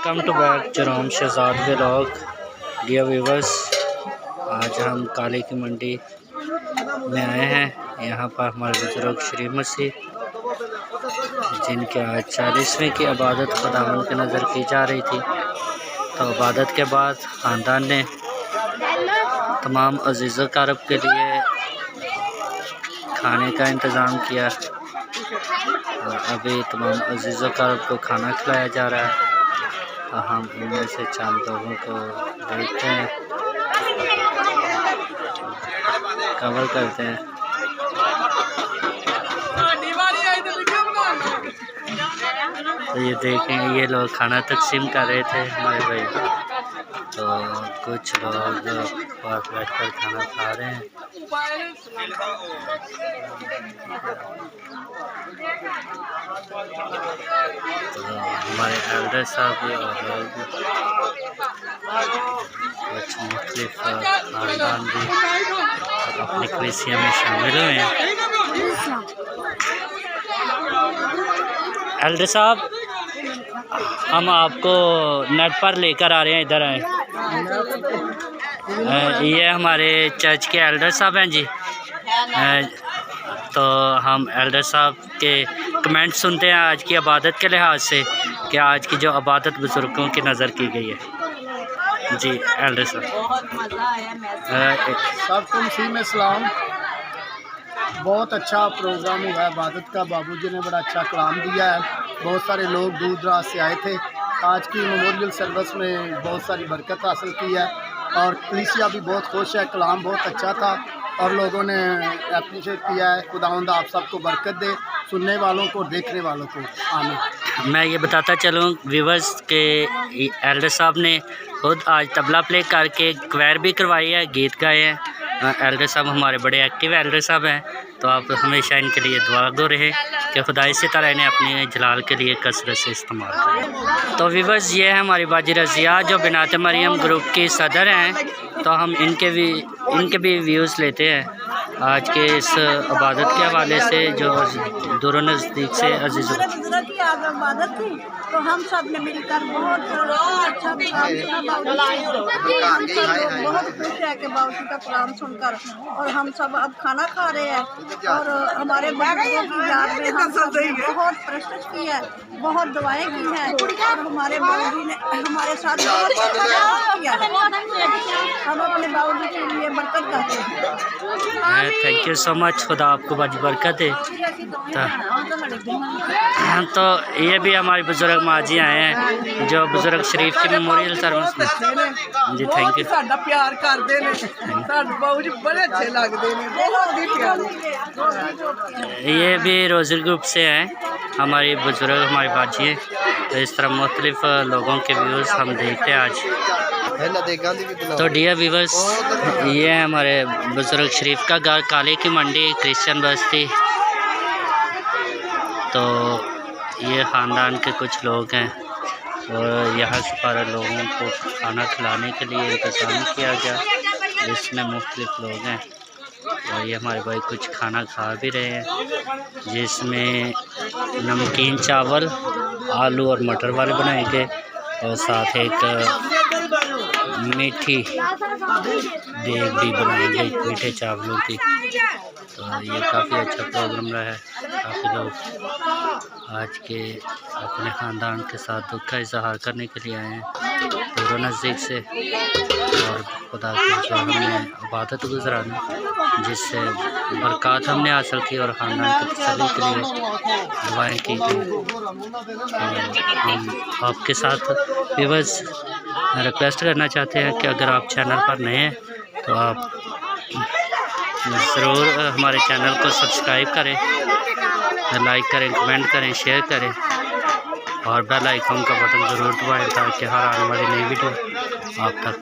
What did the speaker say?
Welcome to back Jerome Shahzad vlog. Dear viewers, आज हम काले की मंडी में आए हैं। यहाँ पर हमारे बुजुर्ग शरीफ मसीह जिनके आज 40वें की इबादत खुदावंद के नज़र की जा रही थी। तो इबादत के बाद ख़ानदान ने तमाम अज़ीज़ कारब के लिए खाने का इंतज़ाम किया और अभी तमाम अज़ीज़ कारब को खाना खिलाया जा रहा है। तो हम इनमें से चंद लोगों को देखते हैं, कवर करते हैं। तो ये देखें, ये लोग खाना तकसीम कर रहे थे हमारे भाई। तो कुछ लोग पास बैठकर खाना खा रहे हैं। तो हमारे एल्डर साहब भी और कुछ मुख्तलिफ खानदान भी अपनी क्रिसिया में शामिल हुए हैं। एल्डर साहब, हम आपको नेट पर लेकर आ रहे हैं, इधर आए। ये हमारे चर्च के एल्डर साहब हैं जी। तो हम एल्डर साहब के कमेंट सुनते हैं आज की इबादत के लिहाज से कि आज की जो इबादत बुजुर्गों की नज़र की गई है। जी एल्डर साहब। बहुत मज़ा आया। सबको मसीह में सलाम। बहुत अच्छा प्रोग्राम हुआ है इबादत का। बाबूजी ने बड़ा अच्छा कलाम दिया है। बहुत सारे लोग दूर दराज से आए थे। आज की मेमोरियल सर्विस में बहुत सारी बरकत हासिल की है और कलीसिया भी बहुत खुश है। कलाम बहुत अच्छा था और लोगों ने अप्रिशिएट किया है। खुदावंद आप सबको बरकत दे, सुनने वालों को, देखने वालों को। आमीन। मैं ये बताता चलूँ व्यूवर्स के एल्डर साहब ने खुद आज तबला प्ले करके क्वायर भी करवाई है, गीत गाए हैं। एल्डर साहब हमारे बड़े एक्टिव एल्डर साहब हैं। तो आप हमेशा इनके लिए दुआ गो रहे कि खुदा इसी तरह इन्हें अपने जलाल के लिए कसरत से इस्तेमाल करें। तो व्यूवर्स, ये है हमारी बाजी रज़िया जो बिनात मरियम ग्रुप की सदर हैं। तो हम इनके भी व्यूज़ लेते हैं आज के इस इबादत के हवाले से जो दूर नज़दीक से अजीज़ की आज इबादत थी तो हम सब ने मिलकर बहुत अच्छा बहुत खुश है कि बाबू का कलाम सुनकर। और हम सब अब खाना खा रहे हैं और हमारे बुजुर्गों की याद में हम सब ने बहुत प्रशंसा की है, बहुत दुआएं की हैं और हमारे बाबू ने हमारे साथ बहुत किया है। हम अपने बाबू के लिए बरकत करते हैं। Thank you so much. खुदा आपको बाजी बरकत है। तो ये भी हमारे बुजुर्ग माजी आए हैं जो बुजुर्ग शरीफ की मेमोरियल सर्विस में। जी थैंक यू। साडा प्यार करते हैं, साडे बाबू जी बड़े अच्छे लगते हैं, बहुत ही प्यारे। ये भी रोज़र ग्रुप से हैं हमारे बुजुर्ग, हमारी बाजी हैं। तो इस तरह मुख्तलिफ लोगों के व्यूज़ हम देखते हैं आज। तो डियर व्यूवर्स, ये है हमारे बुजुर्ग शरीफ का घर, काले की मंडी, क्रिश्चियन बस्ती। तो ये ख़ानदान के कुछ लोग हैं और यहाँ से सारे लोगों को खाना खिलाने के लिए इंतज़ाम किया गया, जिसमें मुख्तलिफ लोग हैं। और ये हमारे भाई कुछ खाना खा भी रहे हैं, जिसमें नमकीन चावल, आलू और मटर वाले बनाए गए और साथ एक मीठी देग भी बनाई गई मीठे चावलों की। तो ये काफ़ी अच्छा प्रोग्राम रहा है। काफ़ी लोग आज के अपने ख़ानदान के साथ दुख का इजहार करने के लिए आए हैं दूर नज़दीक से। और खुदा की जो हमने इबादत गुजरानी, जिससे बरक़ात हमने हासिल की और ख़ानदान की तसल्ली के लिए दुआएं की गई। हम आपके साथ व्यूअर्स रिक्वेस्ट करना चाहते हैं कि अगर आप चैनल पर नए हैं तो आप ज़रूर हमारे चैनल को सब्सक्राइब करें, लाइक करें, कमेंट करें, शेयर करें और बेल आइकन का बटन ज़रूर दबाएं ताकि हर आने वाली नई वीडियो आप तक